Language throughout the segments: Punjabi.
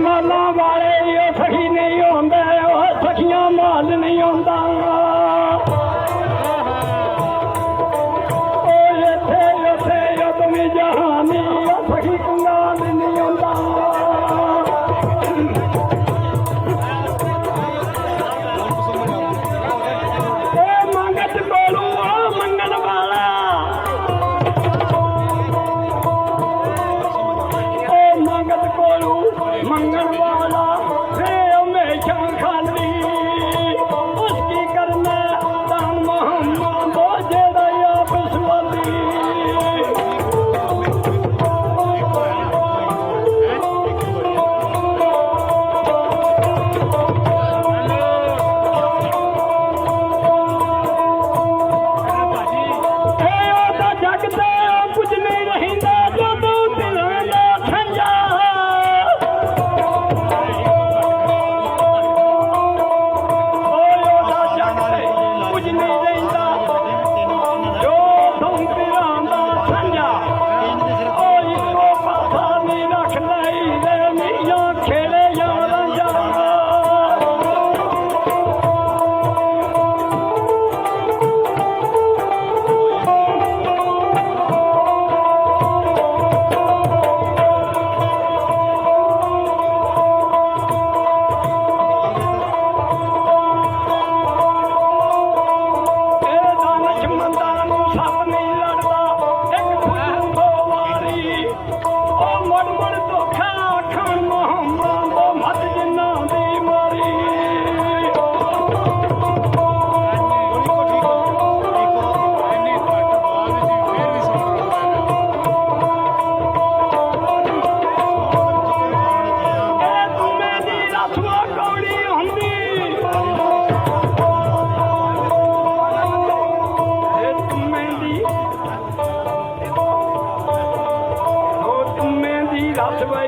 माला वाले सखी नहीं आंदा, सखियां माल नहीं आंदा। तुम जहानी सखी कंगाल नहीं आंदा। मंगत कोलू मंगन वाला, मंगत कोलू मंगन वाला हमेशा खाली। उसकी करना दान मोहम्मद जेड़ा आप सवाली।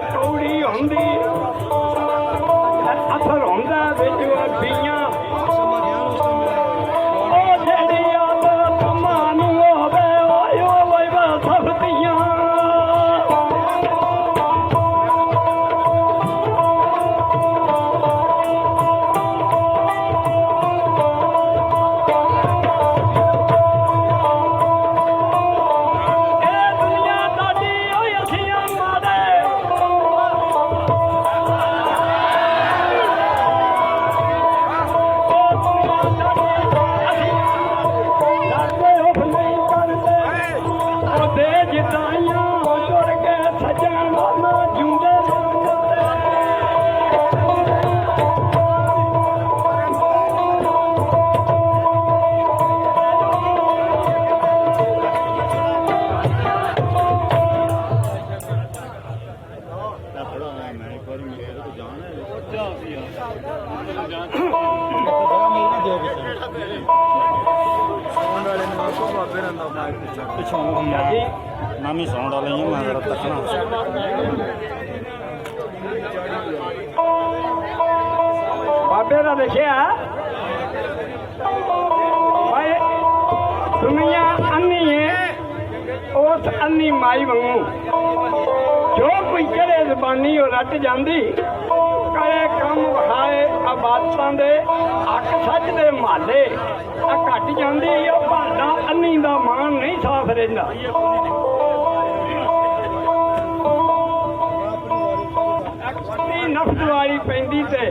कौड़ी होंदी असर होंदा बिच बीआं जेड़ी आदत मानू होवे ओए सफतियां। नामी सौंड वाले मैं तकना बाबे का देखिया भाई दुनिया अन्नी है उस अन्नी माई वांगू जो कोई करे जबानी वो रट जाती करे कम विखाए आबादतां दे हक सच दे माले घट जाती भाड़ा अन्नी का मान नहीं साफ रहिंदा। नफ्स वाली पैंदी ते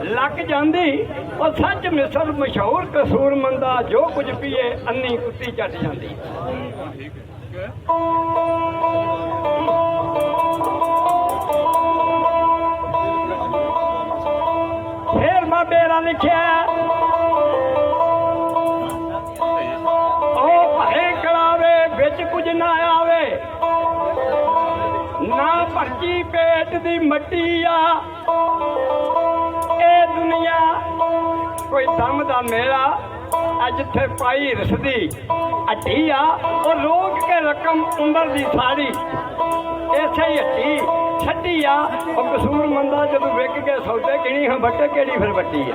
लग जाती और सच मिसल मशहूर कसूर मंदा जो कुछ पीए अन्नी कुत्ती चट जाती। फिर बाबेरा लिखिया कुछ ना आवे ना पर्ची पेट दी मट्टी आ ए दुनिया कोई दम दा मेला जिथे पाई रसदी हट्टी आ और रोक के रकम उमर दी साड़ी ऐसे ही हट्टी छड्डी आ और कसूर मंदा जब विक के सौदे गिणी हम बट्टे केड़ी फिर बट्टी आ।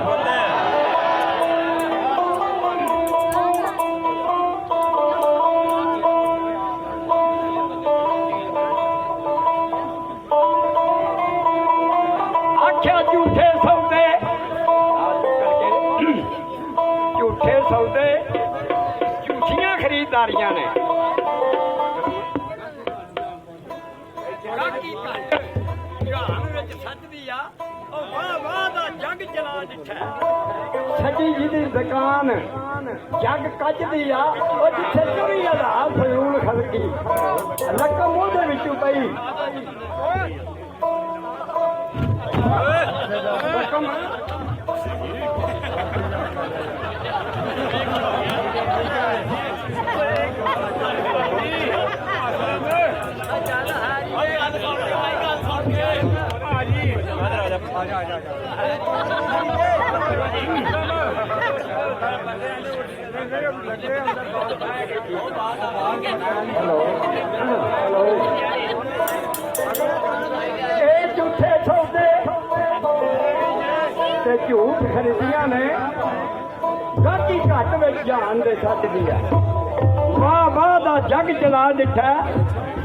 ਸੌਦੇ ਝੂਠੀਆਂ ਖਰੀਦਦਾਰੀਆਂ ਨੇ। ਜਹਾਨ ਵਿੱਚ ਸੱਜਦੀ ਆ ਉਹ ਵਾਹ ਵਾਹ ਦਾ ਜੱਗ ਜਲਾ ਜਿੱਠਾ। ਸੱਜੀ ਜੀ ਦੀ ਦੁਕਾਨ ਜੱਗ ਕੱਜਦੀ ਆ ਉਹ ਜਿੱਥੇ 24,000 ਫਜ਼ੂਲ ਖਲਕੀ ਰਕਮ ਉਹਦੇ ਵਿੱਚੋਂ ਪਈ। ਰਕਮ ਇਹ ਝੂਠੇ ਸੌਦੇ ਤੇ ਝੂਠ ਖਰੀਦੀਆਂ ਨੇ। ਗਾਹਕੀ ਘੱਟ ਵਿੱਚ ਜਾਨ ਦੇ ਸੱਚਦੀ ਆ। ਵਾਹ ਵਾਹ ਦਾ ਜੱਗ ਚਲਾ ਦਿੱਠਾ।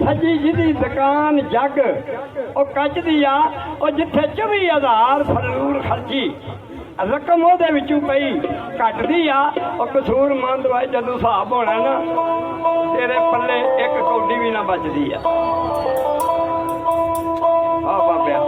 ਸੱਜੀ ਜਿਹਦੀ ਦੁਕਾਨ ਜੱਗ ਉਹ ਕੱਚਦੀ ਆ ਉਹ ਜਿੱਥੇ 24,000 ਫਜ਼ੂਲ ਖਰਚੀ ਰਕਮ ਉਹਦੇ ਵਿੱਚੋਂ ਪਈ ਘਟਦੀ ਆ। ਉਹ ਕਸੂਰਮੰਦ ਵਾ ਜਦੋਂ ਹਿਸਾਬ ਹੋਣਾ ਨਾ ਤੇਰੇ ਪੱਲੇ ਇੱਕ ਕੌਡੀ ਵੀ ਨਾ ਬਚਦੀ ਆ। ਆ ਬਾਬਿਆ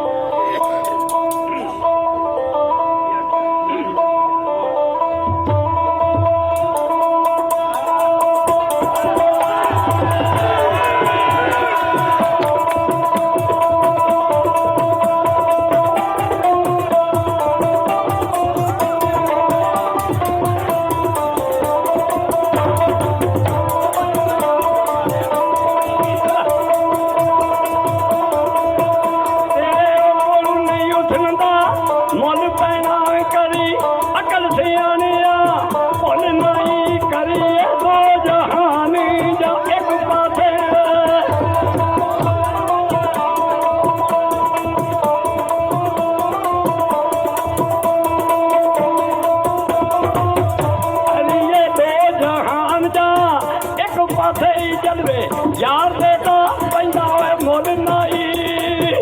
ਯਾਰ ਦੇ ਤਾਂ ਪੈਂਦਾ ਹੋਏ ਮੁੱਲ ਨਹੀਂ।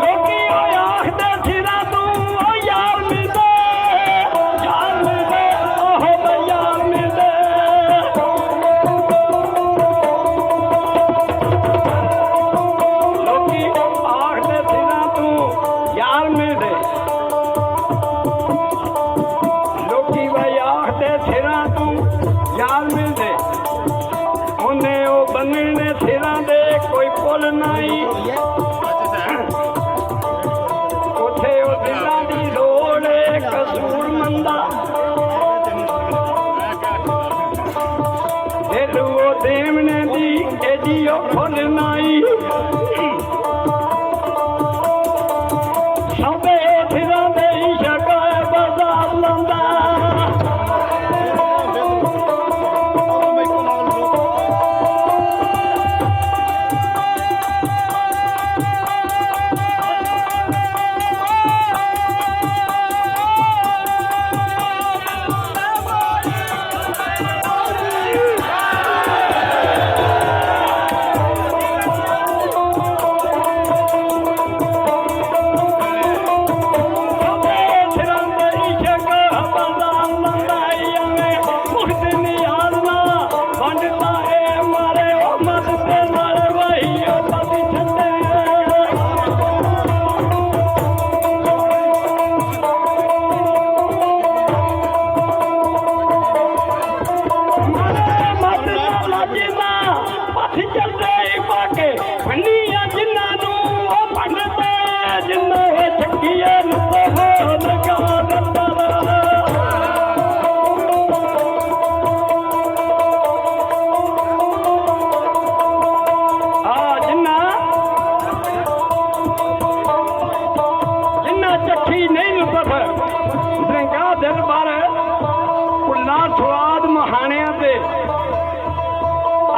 ਲੋਕੀ ਉਹ ਆਖਦੇ ਸਿਰਾਂ ਤੂੰ ਉਹ ਯਾਰ ਮਿਲਦੇ ਉਹ ਬਈ ਯਾਰ ਮਿਲਦੇ। ਲੋਕੀ ਆਖਦੇ ਸਿਰਾਂ ਤੂੰ ਯਾਰ ਮਿਲਦੇ। ਸਿਰਾਂ ਤੂੰ ਯਾਰ ਮਿਲਦੇ ਉਹਨੇ ਉਹ ਬੰਨਣੇ ਸਿਰਾਂ ਦੇ ਕੋਈ ਪੁੱਲ ਨਹੀਂ। ਉੱਥੇ ਉਹ ਦਿਲਾਂ ਦੀ ਲੋੜ ਕਸੂਰਮੰਦਾ ਦਿਲ ਉਹ ਦੇਵਨੇ ਦੀ ਇਹਦੀ ਉਹ ਫੁੱਲ ਨਹੀਂ। ਸਭੇ ਸਿਰਾਂ ਦੇ ਸ਼ਕਾ ਬਾਜ਼ਾਰ ਲਾਉਂਦਾ।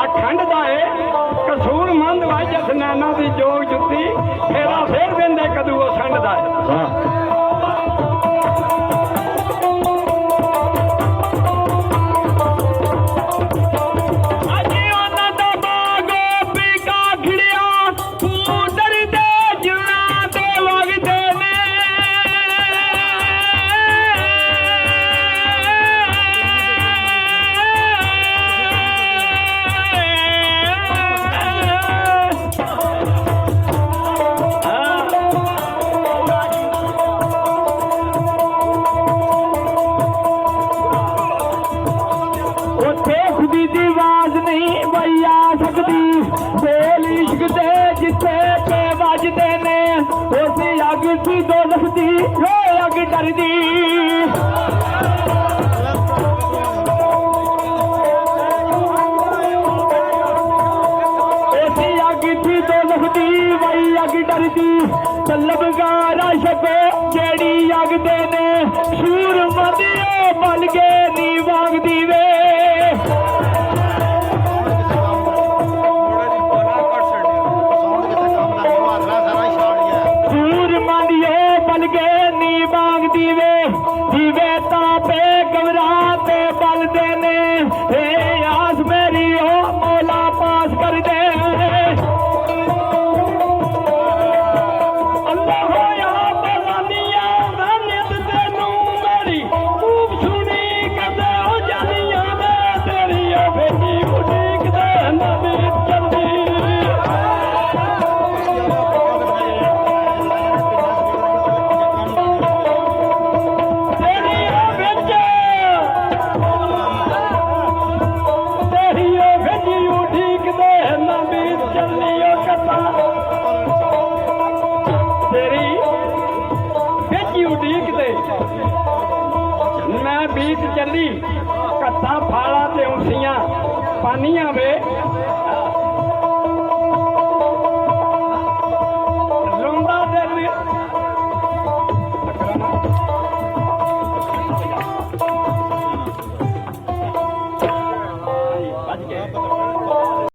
ਅਖੰਡ ਦਾ ਏ ਕਸੂਰਮੰਦ ਵਾ ਜਸਨੈਨਾਂ ਦੀ ਜੋਗ ਜੁੱਤੀ ਫੇਰਾ ਫੇਰ ਦਿੰਦੇ ਕਦੂ ਉਹ ਸੰਡਦਾ ਏ। ਦੇ ਜੁਨਾ ਦੇ ਵਗਦੇ ਨੇ ਨਹੀਂ ਆ ਸਕਦੀ ਬੋਲ ਇਸ਼ਕ ਦੇ ਜਿੱਥੇ ਤੇ ਵੱਜਦੇ ਨੇ ਉਸ ਅੱਗ ਸੀ ਦੋਜ਼ਖ ਦੀ ਓ ਅੱਗ ਡਰਦੀ ਵਈ ਅੱਗ ਡਰਦੀ ਤਲਬਗਾਰਾ ਛਕੋ ਜਿਹੜੀ ਅੱਗ ਦੇ ਨੇ ਸੂਰ ਮਦੀਓ ਬਲ ਕੇ ਨੀ ਵਾਗਦੀ ਵੇ ਸੂਰ ਮਦੀਓ ਬਲ ਕੇ ਨੀ ਵਾਗਦੀ ਵੇ ਦੀਵੇ ਤਾਂ ਪੇ ਗਵਰਾ ਤੇ ਬਲਦੇ ਨੇ ਏ ਆਸ ਮੇਰੀ ਓ ਮੌਲਾ ਪਾਸ ਕਰ ਦੇ ਮੈਂ ਬੀਤ ਚੱਲੀ ਘੱਟਾਂ ਫਾਲਾਂ ਤੇ ਉਸੀਆਂ ਪਾਨੀਆਂ ਵੇ